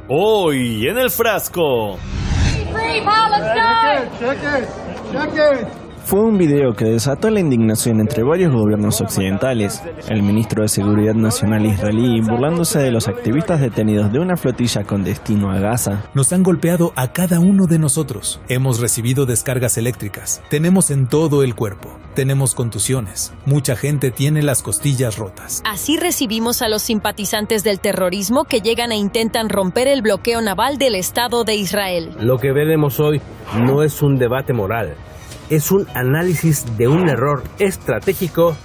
Hoy en el frasco. Fue un video que desató la indignación entre varios gobiernos occidentales. El ministro de Seguridad Nacional israelí burlándose de los activistas detenidos de una flotilla con destino a Gaza. Nos han golpeado a cada uno de nosotros. Hemos recibido descargas eléctricas. Tenemos en todo el cuerpo. Tenemos contusiones. Mucha gente tiene las costillas rotas. Así recibimos a los simpatizantes del terrorismo que llegan e intentan romper el bloqueo naval del Estado de Israel. Lo que veremos hoy no es un debate moral. Es un análisis de un error estratégico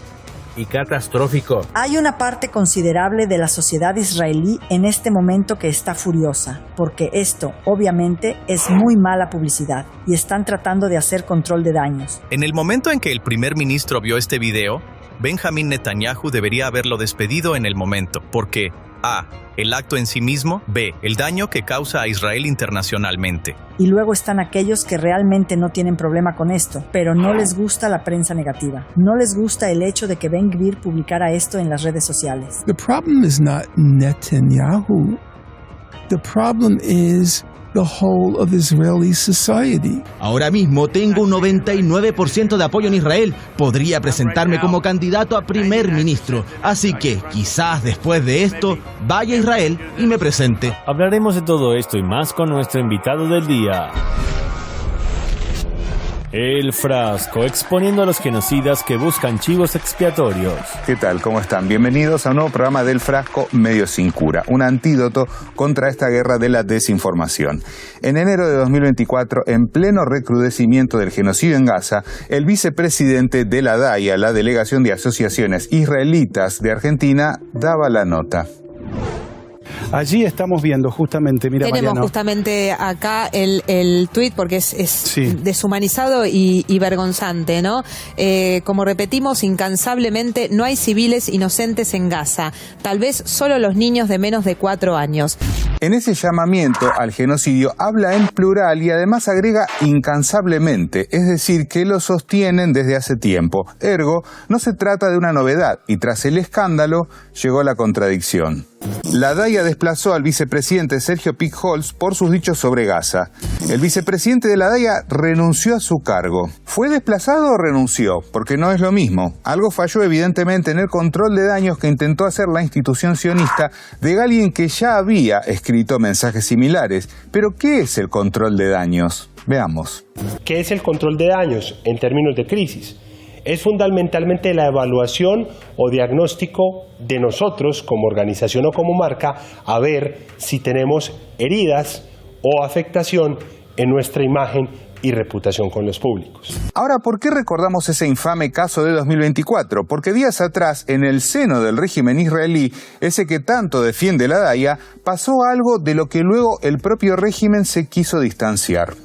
y catastrófico. Hay una parte considerable de la sociedad israelí en este momento que está furiosa, porque esto, obviamente, es muy mala publicidad y están tratando de hacer control de daños. En el momento en que el primer ministro vio este video, Benjamín Netanyahu debería haberlo despedido en el momento, porque A. El acto en sí mismo. B. El daño que causa a Israel internacionalmente. Y luego están aquellos que realmente no tienen problema con esto, pero no les gusta la prensa negativa. No les gusta el hecho de que Ben Gvir publicara esto en las redes sociales. The problem is not Netanyahu. The problem is the whole of Israeli society. Ahora mismo tengo un 99% de apoyo en Israel. Podría presentarme como candidato a primer ministro. Así que quizás después de esto vaya a Israel y me presente. Hablaremos de todo esto y más con nuestro invitado del día. El Frasco, exponiendo a los genocidas que buscan chivos expiatorios. ¿Qué tal? ¿Cómo están? Bienvenidos a un nuevo programa del Frasco Medio Sin Cura, un antídoto contra esta guerra de la desinformación. En enero de 2024, en pleno recrudecimiento del genocidio en Gaza, el vicepresidente de la DAIA, la Delegación de Asociaciones Israelitas de Argentina, daba la nota. Allí estamos viendo justamente, mira, tenemos Mariano, justamente acá el tuit porque es sí, deshumanizado y vergonzante, ¿no? Como repetimos incansablemente, no hay civiles inocentes en Gaza, tal vez solo los niños de menos de 4 años. En ese llamamiento al genocidio habla en plural y además agrega incansablemente, es decir, que lo sostienen desde hace tiempo. Ergo, no se trata de una novedad y tras el escándalo llegó la contradicción. La DAIA desplazó al vicepresidente Sergio Pich-Holz por sus dichos sobre Gaza. El vicepresidente de la DAIA renunció a su cargo. ¿Fue desplazado o renunció? Porque no es lo mismo. Algo falló evidentemente en el control de daños que intentó hacer la institución sionista de alguien que ya había escrito mensajes similares. Pero ¿qué es el control de daños? Veamos. ¿Qué es el control de daños en términos de crisis? Es fundamentalmente la evaluación o diagnóstico de nosotros como organización o como marca a ver si tenemos heridas o afectación en nuestra imagen y reputación con los públicos. Ahora, ¿por qué recordamos ese infame caso de 2024? Porque días atrás, en el seno del régimen israelí, ese que tanto defiende la DAIA, pasó algo de lo que luego el propio régimen se quiso distanciar.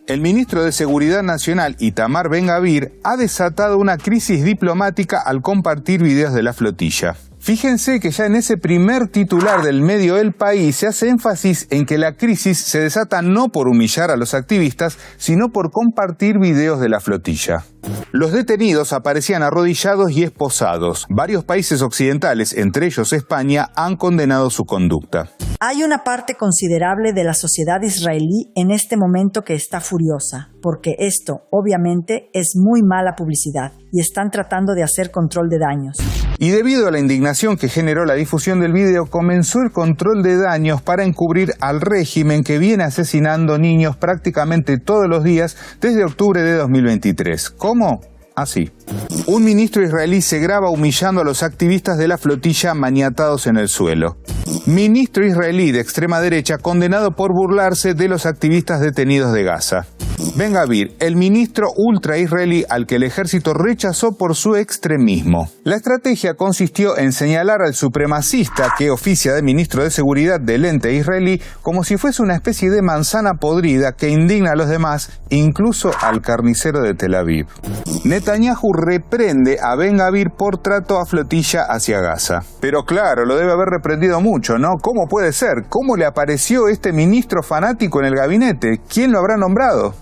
El ministro de Seguridad Nacional, Itamar Ben Gvir, ha desatado una crisis diplomática al compartir videos de la flotilla. Fíjense que ya en ese primer titular del medio El País se hace énfasis en que la crisis se desata no por humillar a los activistas, sino por compartir videos de la flotilla. Los detenidos aparecían arrodillados y esposados. Varios países occidentales, entre ellos España, han condenado su conducta. Hay una parte considerable de la sociedad israelí en este momento que está furiosa, porque esto, obviamente, es muy mala publicidad y están tratando de hacer control de daños. Y debido a la indignación que generó la difusión del video, comenzó el control de daños para encubrir al régimen que viene asesinando niños prácticamente todos los días desde octubre de 2023. ¿Cómo? Así. Un ministro israelí se graba humillando a los activistas de la flotilla maniatados en el suelo. Ministro israelí de extrema derecha condenado por burlarse de los activistas detenidos de Gaza. Ben Gvir, el ministro ultra-israelí al que el ejército rechazó por su extremismo. La estrategia consistió en señalar al supremacista que oficia de ministro de seguridad del ente israelí como si fuese una especie de manzana podrida que indigna a los demás, incluso al carnicero de Tel Aviv. Netanyahu reprende a Ben Gvir por trato a flotilla hacia Gaza. Pero claro, lo debe haber reprendido mucho, ¿no? ¿Cómo puede ser? ¿Cómo le apareció este ministro fanático en el gabinete? ¿Quién lo habrá nombrado?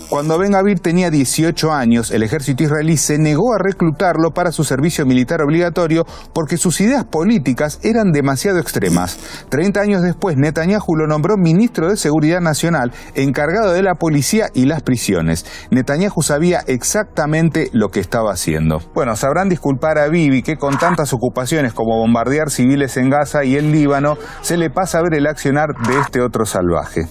Cuando Ben Gvir tenía 18 años, el ejército israelí se negó a reclutarlo para su servicio militar obligatorio porque sus ideas políticas eran demasiado extremas. 30 años después, Netanyahu lo nombró ministro de Seguridad Nacional, encargado de la policía y las prisiones. Netanyahu sabía exactamente lo que estaba haciendo. Bueno, sabrán disculpar a Bibi que con tantas ocupaciones como bombardear civiles en Gaza y el Líbano, se le pasa a ver el accionar de este otro salvaje.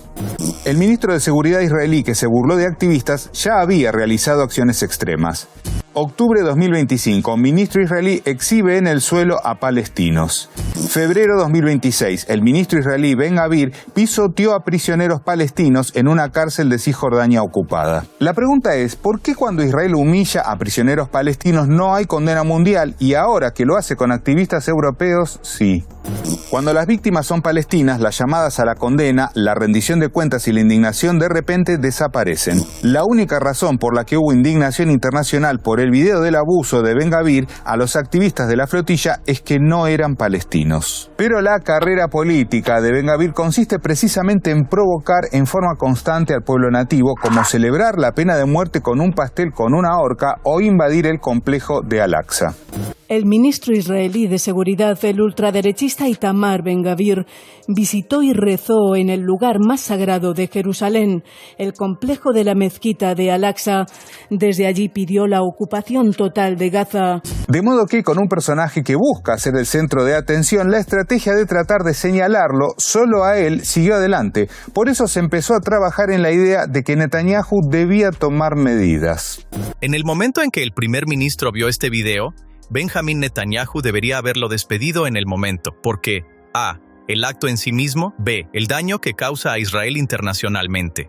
El ministro de Seguridad israelí, que se burló de activistas, ya había realizado acciones extremas. Octubre 2025, ministro israelí exhibe en el suelo a palestinos. Febrero 2026, el ministro israelí Ben Gvir pisoteó a prisioneros palestinos en una cárcel de Cisjordania ocupada. La pregunta es, ¿por qué cuando Israel humilla a prisioneros palestinos no hay condena mundial y ahora que lo hace con activistas europeos, sí? Cuando las víctimas son palestinas, las llamadas a la condena, la rendición de cuentas y la indignación de repente desaparecen. La única razón por la que hubo indignación internacional por el video del abuso de Ben Gvir a los activistas de la flotilla es que no eran palestinos. Pero la carrera política de Ben Gvir consiste precisamente en provocar en forma constante al pueblo nativo, como celebrar la pena de muerte con un pastel con una horca o invadir el complejo de Al-Aqsa. El ministro israelí de Seguridad, el ultraderechista Itamar Ben Gvir, visitó y rezó en el lugar más sagrado de Jerusalén, el complejo de la mezquita de Al-Aqsa. Desde allí pidió la ocupación total de Gaza. De modo que con un personaje que busca ser el centro de atención, la estrategia de tratar de señalarlo solo a él siguió adelante. Por eso se empezó a trabajar en la idea de que Netanyahu debía tomar medidas. En el momento en que el primer ministro vio este video, Benjamín Netanyahu debería haberlo despedido en el momento, porque A. El acto en sí mismo, B. El daño que causa a Israel internacionalmente.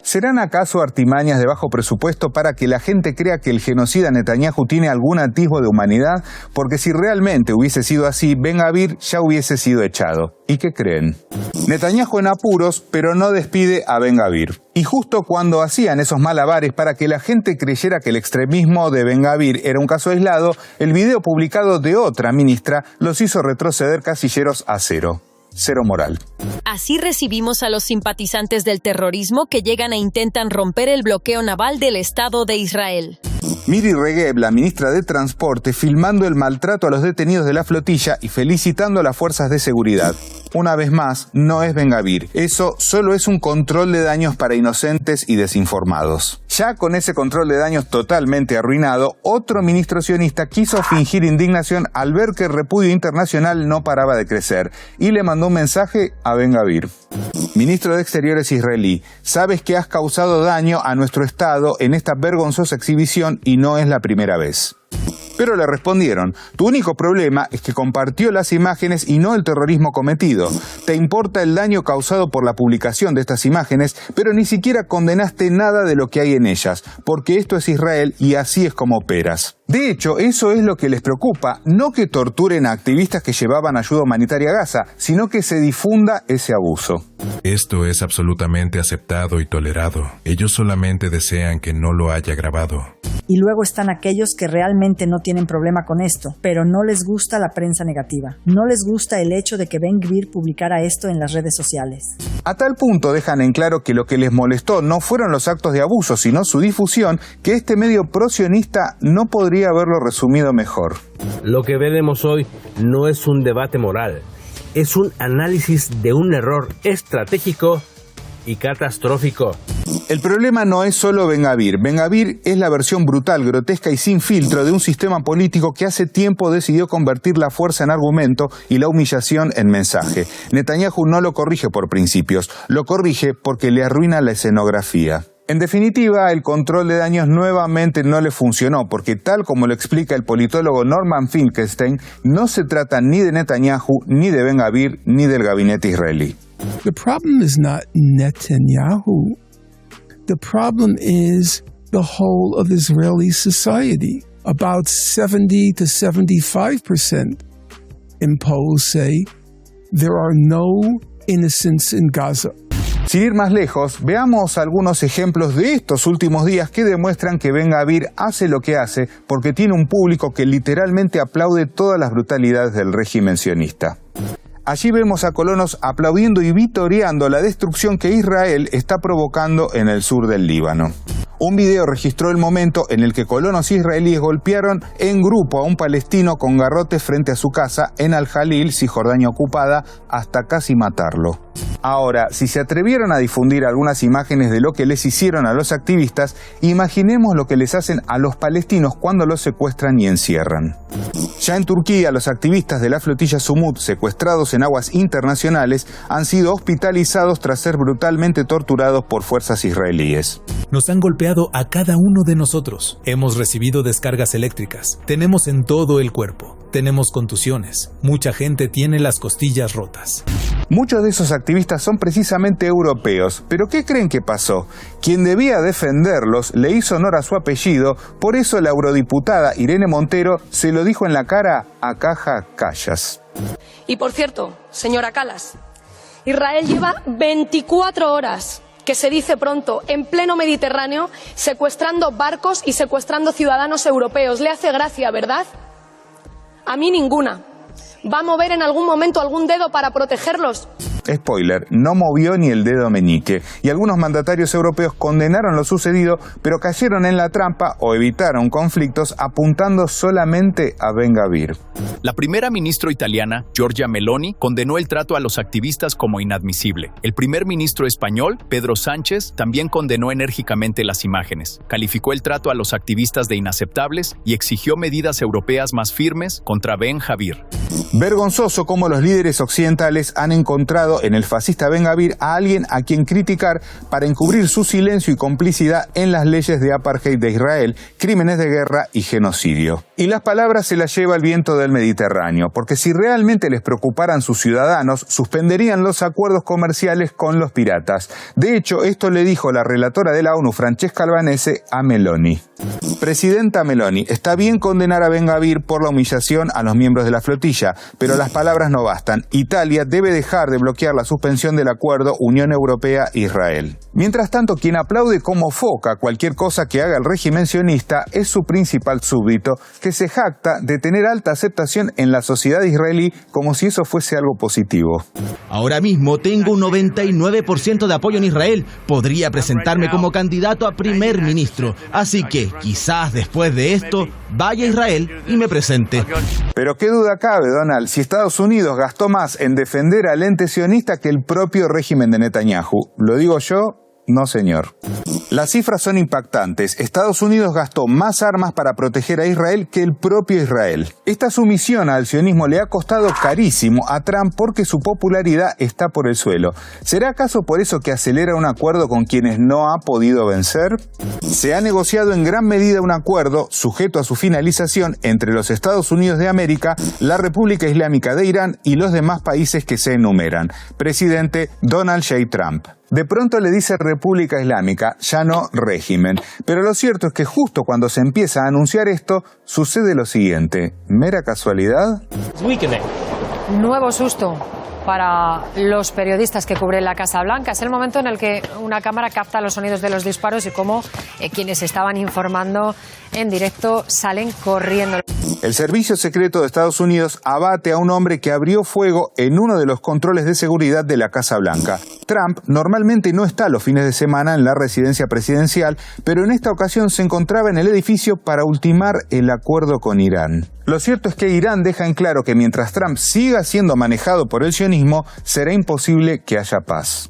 ¿Serán acaso artimañas de bajo presupuesto para que la gente crea que el genocida Netanyahu tiene algún atisbo de humanidad? Porque si realmente hubiese sido así, Ben Gvir ya hubiese sido echado. ¿Y qué creen? Netanyahu en apuros, pero no despide a Ben Gvir. Y justo cuando hacían esos malabares para que la gente creyera que el extremismo de Ben Gvir era un caso aislado, el video publicado de otra ministra los hizo retroceder casilleros a cero. Cero moral. Así recibimos a los simpatizantes del terrorismo que llegan e intentan romper el bloqueo naval del Estado de Israel. Miri Regev, la ministra de Transporte, filmando el maltrato a los detenidos de la flotilla y felicitando a las fuerzas de seguridad. Una vez más, no es Ben Gvir. Eso solo es un control de daños para inocentes y desinformados. Ya con ese control de daños totalmente arruinado, otro ministro sionista quiso fingir indignación al ver que el repudio internacional no paraba de crecer y le mandó un mensaje a Ben Gvir. Ministro de Exteriores israelí, sabes que has causado daño a nuestro Estado en esta vergonzosa exhibición y no es la primera vez. Pero le respondieron, tu único problema es que compartió las imágenes y no el terrorismo cometido. Te importa el daño causado por la publicación de estas imágenes, pero ni siquiera condenaste nada de lo que hay en ellas, porque esto es Israel y así es como operas. De hecho, eso es lo que les preocupa, no que torturen a activistas que llevaban ayuda humanitaria a Gaza, sino que se difunda ese abuso. Esto es absolutamente aceptado y tolerado. Ellos solamente desean que no lo haya grabado. Y luego están aquellos que realmente no tienen problema con esto, pero no les gusta la prensa negativa. No les gusta el hecho de que Ben Gvir publicara esto en las redes sociales. A tal punto dejan en claro que lo que les molestó no fueron los actos de abuso, sino su difusión, que este medio pro-sionista no podría haberlo resumido mejor. Lo que veremos hoy no es un debate moral, es un análisis de un error estratégico y catastrófico. El problema no es solo Ben Gvir. Ben Gvir es la versión brutal, grotesca y sin filtro de un sistema político que hace tiempo decidió convertir la fuerza en argumento y la humillación en mensaje. Netanyahu no lo corrige por principios, lo corrige porque le arruina la escenografía. En definitiva, el control de daños nuevamente no le funcionó, porque tal como lo explica el politólogo Norman Finkelstein, no se trata ni de Netanyahu, ni de Ben Gvir, ni del gabinete israelí. The problem is not Netanyahu. The problem is the whole of Israeli society. About 70 to 75% in polls say there are no innocents in Gaza. Sin ir más lejos, veamos algunos ejemplos de estos últimos días que demuestran que Ben Gvir hace lo que hace porque tiene un público que literalmente aplaude todas las brutalidades del régimen sionista. Allí vemos a colonos aplaudiendo y vitoreando la destrucción que Israel está provocando en el sur del Líbano. Un video registró el momento en el que colonos israelíes golpearon en grupo a un palestino con garrotes frente a su casa en Al-Jalil, Cisjordania ocupada, hasta casi matarlo. Ahora, si se atrevieron a difundir algunas imágenes de lo que les hicieron a los activistas, imaginemos lo que les hacen a los palestinos cuando los secuestran y encierran. Ya en Turquía, los activistas de la flotilla Sumut, secuestrados en aguas internacionales, han sido hospitalizados tras ser brutalmente torturados por fuerzas israelíes. Nos han golpeado a cada uno de nosotros. Hemos recibido descargas eléctricas. Tenemos en todo el cuerpo. Tenemos contusiones. Mucha gente tiene las costillas rotas. Muchos de esos activistas son precisamente europeos, pero ¿qué creen que pasó? Quien debía defenderlos le hizo honor a su apellido, por eso la eurodiputada Irene Montero se lo dijo en la cara a Kaja Kallas. Y por cierto, señora Kallas, Israel lleva 24 horas, que se dice pronto, en pleno Mediterráneo, secuestrando barcos y secuestrando ciudadanos europeos. ¿Le hace gracia, verdad? A mí ninguna. ¿Va a mover en algún momento algún dedo para protegerlos? Spoiler, no movió ni el dedo meñique, y algunos mandatarios europeos condenaron lo sucedido, pero cayeron en la trampa o evitaron conflictos apuntando solamente a Ben Gvir. La primera ministra italiana, Giorgia Meloni, condenó el trato a los activistas como inadmisible. El primer ministro español, Pedro Sánchez, también condenó enérgicamente las imágenes, calificó el trato a los activistas de inaceptables y exigió medidas europeas más firmes contra Ben Gvir. Vergonzoso cómo los líderes occidentales han encontrado en el fascista Ben Gvir a alguien a quien criticar para encubrir su silencio y complicidad en las leyes de apartheid de Israel, crímenes de guerra y genocidio. Y las palabras se las lleva el viento del Mediterráneo, porque si realmente les preocuparan sus ciudadanos, suspenderían los acuerdos comerciales con los piratas. De hecho, esto le dijo la relatora de la ONU, Francesca Albanese, a Meloni. Presidenta Meloni, está bien condenar a Ben Gvir por la humillación a los miembros de la flotilla, pero las palabras no bastan. Italia debe dejar de bloquear la suspensión del acuerdo Unión Europea-Israel. Mientras tanto, quien aplaude como foca cualquier cosa que haga el régimen sionista es su principal súbdito, que se jacta de tener alta aceptación en la sociedad israelí como si eso fuese algo positivo. Ahora mismo tengo un 99% de apoyo en Israel. Podría presentarme como candidato a primer ministro. Así que, quizás después de esto, vaya a Israel y me presente. Pero qué duda cabe, Donald, si Estados Unidos gastó más en defender al ente sionista que el propio régimen de Netanyahu. ¿Lo digo yo? No, señor. Las cifras son impactantes. Estados Unidos gastó más armas para proteger a Israel que el propio Israel. Esta sumisión al sionismo le ha costado carísimo a Trump porque su popularidad está por el suelo. ¿Será acaso por eso que acelera un acuerdo con quienes no ha podido vencer? Se ha negociado en gran medida un acuerdo, sujeto a su finalización, entre los Estados Unidos de América, la República Islámica de Irán y los demás países que se enumeran. Presidente Donald J. Trump. De pronto le dice República Islámica, ya no régimen. Pero lo cierto es que justo cuando se empieza a anunciar esto, sucede lo siguiente. ¿Mera casualidad? Nuevo susto para los periodistas que cubren la Casa Blanca. Es el momento en el que una cámara capta los sonidos de los disparos y cómo quienes estaban informando en directo salen corriendo. El Servicio Secreto de Estados Unidos abate a un hombre que abrió fuego en uno de los controles de seguridad de la Casa Blanca. Trump normalmente no está los fines de semana en la residencia presidencial, pero en esta ocasión se encontraba en el edificio para ultimar el acuerdo con Irán. Lo cierto es que Irán deja en claro que mientras Trump siga siendo manejado por el sionismo, será imposible que haya paz.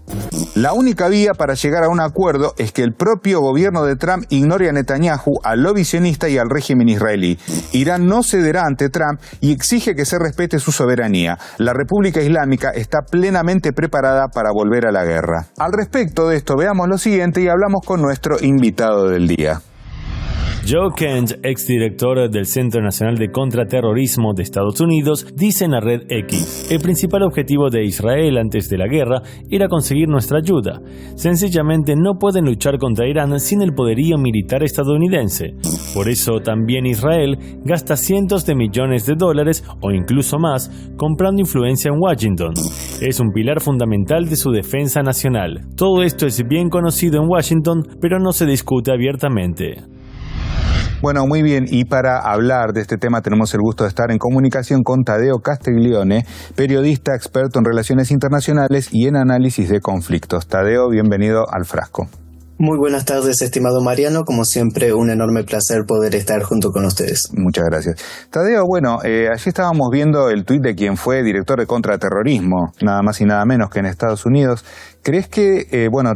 La única vía para llegar a un acuerdo es que el propio gobierno de Trump ignore a Netanyahu, al lobby sionista y al régimen israelí. Irán no cederá ante Trump y exige que se respete su soberanía. La República Islámica está plenamente preparada para volver a la guerra. Al respecto de esto, veamos lo siguiente y hablamos con nuestro invitado del día. Joe Kent, exdirector del Centro Nacional de Contraterrorismo de Estados Unidos, dice en la red X: el principal objetivo de Israel antes de la guerra era conseguir nuestra ayuda. Sencillamente no pueden luchar contra Irán sin el poderío militar estadounidense. Por eso también Israel gasta cientos de millones de dólares o incluso más comprando influencia en Washington. Es un pilar fundamental de su defensa nacional. Todo esto es bien conocido en Washington, pero no se discute abiertamente. Bueno, muy bien, y para hablar de este tema tenemos el gusto de estar en comunicación con Tadeo Castiglione, periodista experto en relaciones internacionales y en análisis de conflictos. Tadeo, bienvenido al Frasco. Muy buenas tardes, estimado Mariano. Como siempre, un enorme placer poder estar junto con ustedes. Muchas gracias. Tadeo, bueno, allí estábamos viendo el tuit de quien fue director de contraterrorismo, nada más y nada menos que en Estados Unidos. ¿Crees que,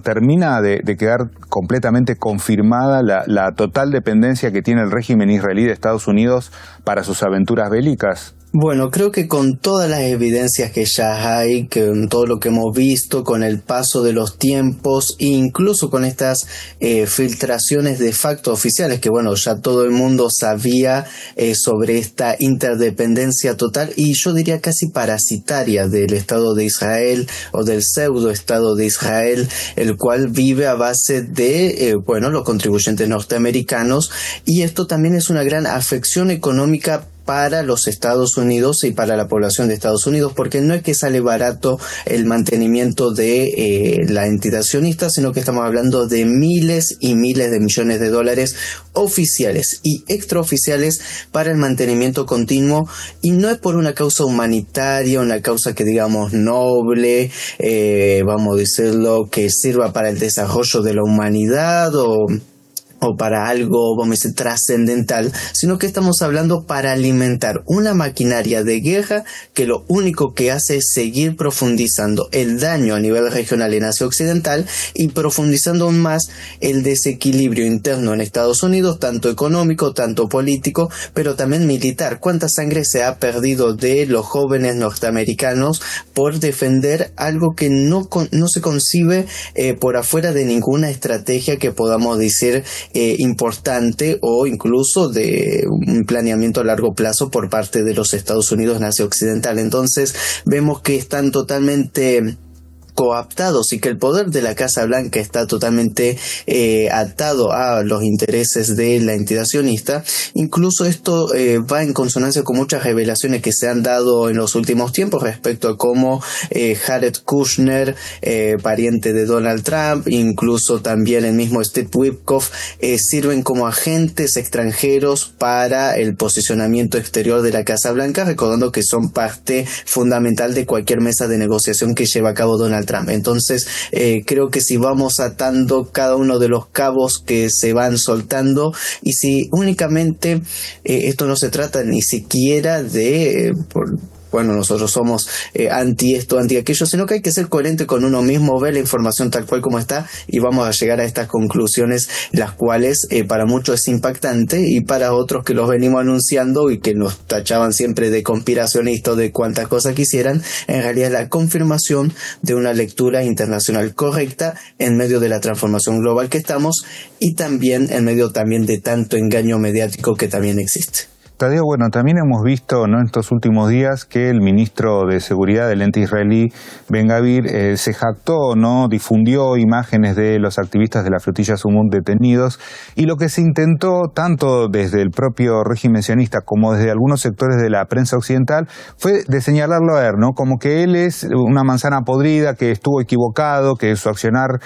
termina de quedar completamente confirmada la total dependencia que tiene el régimen israelí de Estados Unidos para sus aventuras bélicas? Bueno, creo que con todas las evidencias que ya hay, con todo lo que hemos visto, con el paso de los tiempos, incluso con estas filtraciones de facto oficiales, que bueno, ya todo el mundo sabía sobre esta interdependencia total y yo diría casi parasitaria del Estado de Israel o del pseudo Estado de Israel, el cual vive a base de, los contribuyentes norteamericanos, y esto también es una gran afección económica para los Estados Unidos y para la población de Estados Unidos, porque no es que sale barato el mantenimiento de la entidad sionista, sino que estamos hablando de miles y miles de millones de dólares oficiales y extraoficiales para el mantenimiento continuo, y no es por una causa humanitaria, una causa que digamos noble, vamos a decirlo, que sirva para el desarrollo de la humanidad o para algo, vamos a decir, trascendental, sino que estamos hablando para alimentar una maquinaria de guerra que lo único que hace es seguir profundizando el daño a nivel regional en Asia Occidental y profundizando aún más el desequilibrio interno en Estados Unidos, tanto económico, tanto político, pero también militar. ¿Cuánta sangre se ha perdido de los jóvenes norteamericanos por defender algo que no se concibe por afuera de ninguna estrategia que podamos decir importante o incluso de un planeamiento a largo plazo por parte de los Estados Unidos en Asia Occidental? Entonces vemos que están totalmente coaptados y que el poder de la Casa Blanca está totalmente atado a los intereses de la entidad sionista. Incluso esto va en consonancia con muchas revelaciones que se han dado en los últimos tiempos respecto a cómo Jared Kushner, pariente de Donald Trump, incluso también el mismo Steve Witkoff, sirven como agentes extranjeros para el posicionamiento exterior de la Casa Blanca, recordando que son parte fundamental de cualquier mesa de negociación que lleva a cabo Donald Trump. Entonces creo que si vamos atando cada uno de los cabos que se van soltando, y si únicamente esto no se trata ni siquiera de nosotros somos anti esto, anti aquello, sino que hay que ser coherente con uno mismo, ver la información tal cual como está y vamos a llegar a estas conclusiones, las cuales para muchos es impactante y para otros que los venimos anunciando y que nos tachaban siempre de conspiracionistas, de cuantas cosas quisieran, en realidad es la confirmación de una lectura internacional correcta en medio de la transformación global que estamos y también en medio también de tanto engaño mediático que también existe. Tadeo, también hemos visto en estos últimos días que el ministro de Seguridad del ente israelí, Ben-Gvir, se jactó, difundió imágenes de los activistas de la flotilla Sumut detenidos, y lo que se intentó, tanto desde el propio régimen sionista como desde algunos sectores de la prensa occidental, fue de señalarlo a él, como que él es una manzana podrida, que estuvo equivocado, que su accionar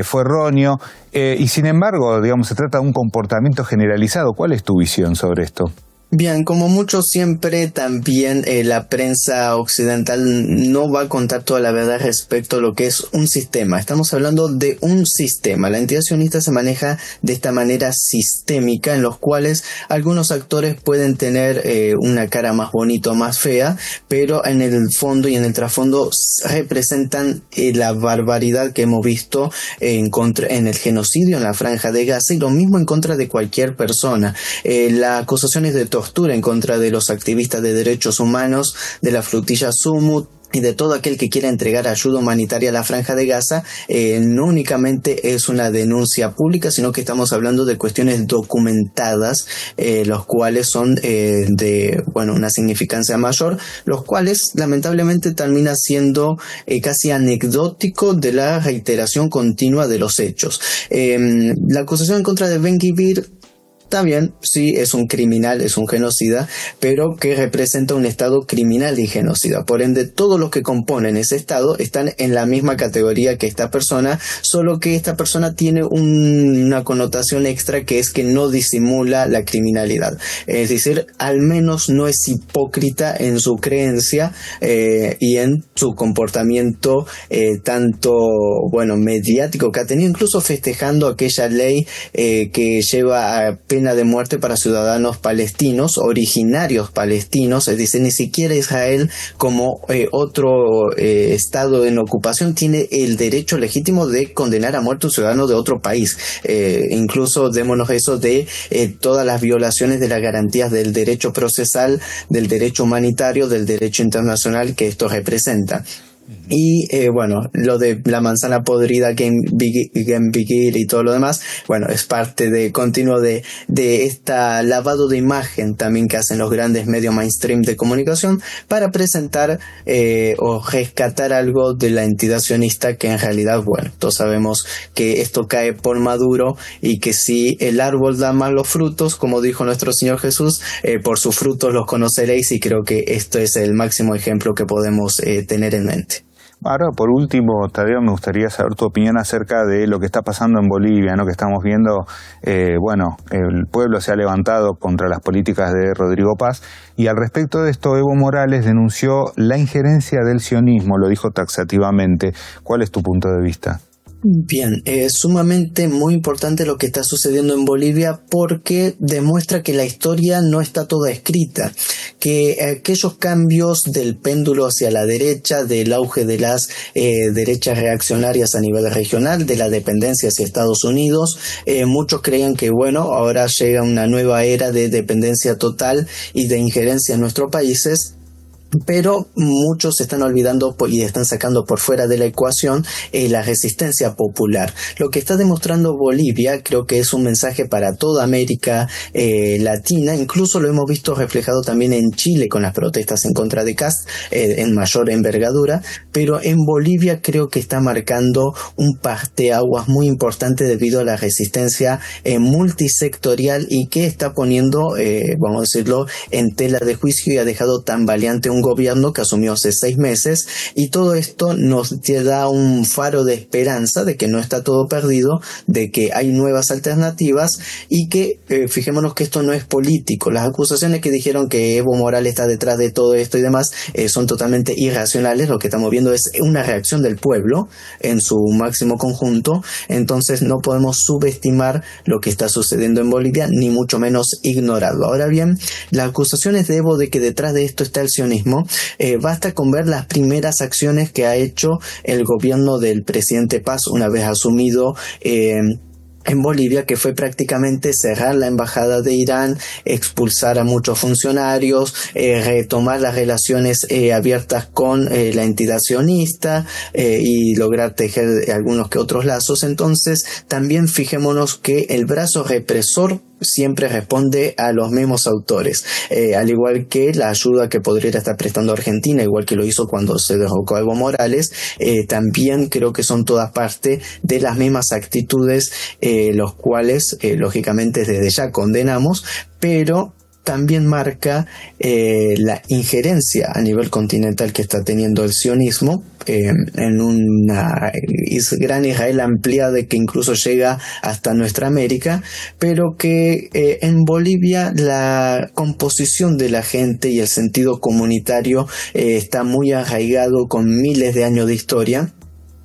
fue erróneo, y sin embargo, se trata de un comportamiento generalizado. ¿Cuál es tu visión sobre esto? Bien, como mucho siempre también la prensa occidental no va a contar toda la verdad respecto a lo que es un sistema. Estamos hablando de un sistema. La entidad sionista se maneja de esta manera sistémica, en los cuales algunos actores pueden tener una cara más bonita o más fea, pero en el fondo y en el trasfondo representan la barbaridad que hemos visto en el genocidio en la Franja de Gaza, y lo mismo en contra de cualquier persona. Las acusaciones de tortura en contra de los activistas de derechos humanos de la flotilla Sumut y de todo aquel que quiera entregar ayuda humanitaria a la Franja de Gaza, no únicamente es una denuncia pública, sino que estamos hablando de cuestiones documentadas, los cuales son de una significancia mayor, los cuales lamentablemente termina siendo casi anecdótico de la reiteración continua de los hechos. La acusación en contra de Ben-Gvir está bien, sí, es un criminal, es un genocida, pero que representa un Estado criminal y genocida. Por ende, todos los que componen ese Estado están en la misma categoría que esta persona, solo que esta persona tiene una connotación extra, que es que no disimula la criminalidad. Es decir, al menos no es hipócrita en su creencia y en su comportamiento tanto, mediático que ha tenido, incluso festejando aquella ley que lleva a pena de muerte para ciudadanos palestinos, originarios palestinos, es decir, ni siquiera Israel como otro Estado en ocupación tiene el derecho legítimo de condenar a muerte a un ciudadano de otro país. Incluso démonos eso de todas las violaciones de las garantías del derecho procesal, del derecho humanitario, del derecho internacional que esto representa. Y lo de la manzana podrida, Game Begin y todo lo demás, es parte de continuo de esta lavado de imagen también que hacen los grandes medios mainstream de comunicación para presentar o rescatar algo de la entidad sionista, que en realidad, todos sabemos que esto cae por maduro y que si el árbol da malos frutos, como dijo nuestro Señor Jesús, por sus frutos los conoceréis, y creo que esto es el máximo ejemplo que podemos tener en mente. Ahora, por último, Tadeo, me gustaría saber tu opinión acerca de lo que está pasando en Bolivia, ¿no? Que estamos viendo, el pueblo se ha levantado contra las políticas de Rodrigo Paz, y al respecto de esto, Evo Morales denunció la injerencia del sionismo, lo dijo taxativamente. ¿Cuál es tu punto de vista? Bien, es sumamente muy importante lo que está sucediendo en Bolivia, porque demuestra que la historia no está toda escrita, que aquellos cambios del péndulo hacia la derecha, del auge de las derechas reaccionarias a nivel regional, de la dependencia hacia Estados Unidos, muchos creían que ahora llega una nueva era de dependencia total y de injerencia en nuestros países. Pero muchos se están olvidando y están sacando por fuera de la ecuación la resistencia popular. Lo que está demostrando Bolivia creo que es un mensaje para toda América Latina. Incluso lo hemos visto reflejado también en Chile con las protestas en contra de Kast en mayor envergadura, pero en Bolivia creo que está marcando un parteaguas muy importante debido a la resistencia multisectorial, y que está poniendo, vamos a decirlo, en tela de juicio, y ha dejado tambaleante un gobierno que asumió hace 6 meses, y todo esto nos da un faro de esperanza de que no está todo perdido, de que hay nuevas alternativas, y que fijémonos que esto no es político. Las acusaciones que dijeron que Evo Morales está detrás de todo esto y demás son totalmente irracionales. Lo que estamos viendo es una reacción del pueblo en su máximo conjunto. Entonces no podemos subestimar lo que está sucediendo en Bolivia, ni mucho menos ignorarlo. Ahora bien, las acusaciones de Evo de que detrás de esto está el sionismo, basta con ver las primeras acciones que ha hecho el gobierno del presidente Paz una vez asumido en Bolivia, que fue prácticamente cerrar la embajada de Irán, expulsar a muchos funcionarios, retomar las relaciones abiertas con la entidad sionista y lograr tejer algunos que otros lazos. Entonces, también fijémonos que el brazo represor siempre responde a los mismos autores, al igual que la ayuda que podría estar prestando Argentina, igual que lo hizo cuando se derrocó a Evo Morales. También creo que son todas parte de las mismas actitudes, los cuales lógicamente desde ya condenamos, pero también marca la injerencia a nivel continental que está teniendo el sionismo en una gran Israel ampliada que incluso llega hasta nuestra América, pero que en Bolivia la composición de la gente y el sentido comunitario está muy arraigado con miles de años de historia.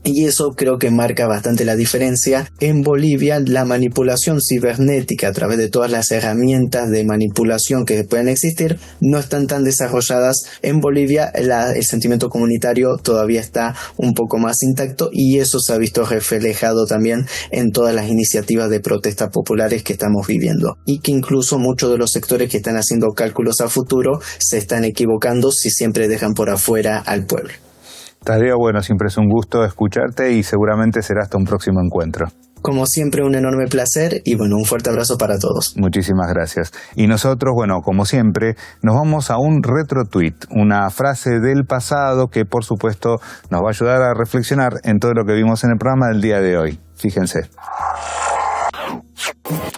Y eso creo que marca bastante la diferencia. En Bolivia, la manipulación cibernética a través de todas las herramientas de manipulación que pueden existir no están tan desarrolladas. En Bolivia, el sentimiento comunitario todavía está un poco más intacto, y eso se ha visto reflejado también en todas las iniciativas de protestas populares que estamos viviendo. Y que incluso muchos de los sectores que están haciendo cálculos a futuro se están equivocando si siempre dejan por afuera al pueblo. Tadeo, siempre es un gusto escucharte, y seguramente será hasta un próximo encuentro. Como siempre, un enorme placer, y un fuerte abrazo para todos. Muchísimas gracias. Y nosotros, como siempre, nos vamos a un retro tweet, una frase del pasado que por supuesto nos va a ayudar a reflexionar en todo lo que vimos en el programa del día de hoy. Fíjense.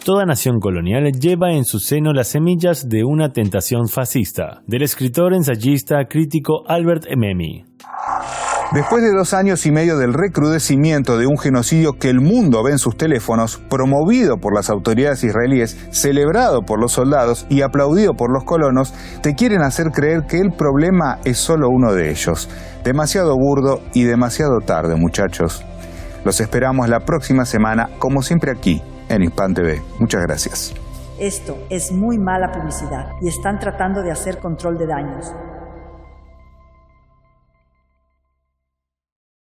Toda nación colonial lleva en su seno las semillas de una tentación fascista. Del escritor, ensayista, crítico Albert Memmi. Después de 2 años y medio del recrudecimiento de un genocidio que el mundo ve en sus teléfonos, promovido por las autoridades israelíes, celebrado por los soldados y aplaudido por los colonos, te quieren hacer creer que el problema es solo uno de ellos. Demasiado burdo y demasiado tarde, muchachos. Los esperamos la próxima semana, como siempre aquí, en Hispan TV. Muchas gracias. Esto es muy mala publicidad y están tratando de hacer control de daños.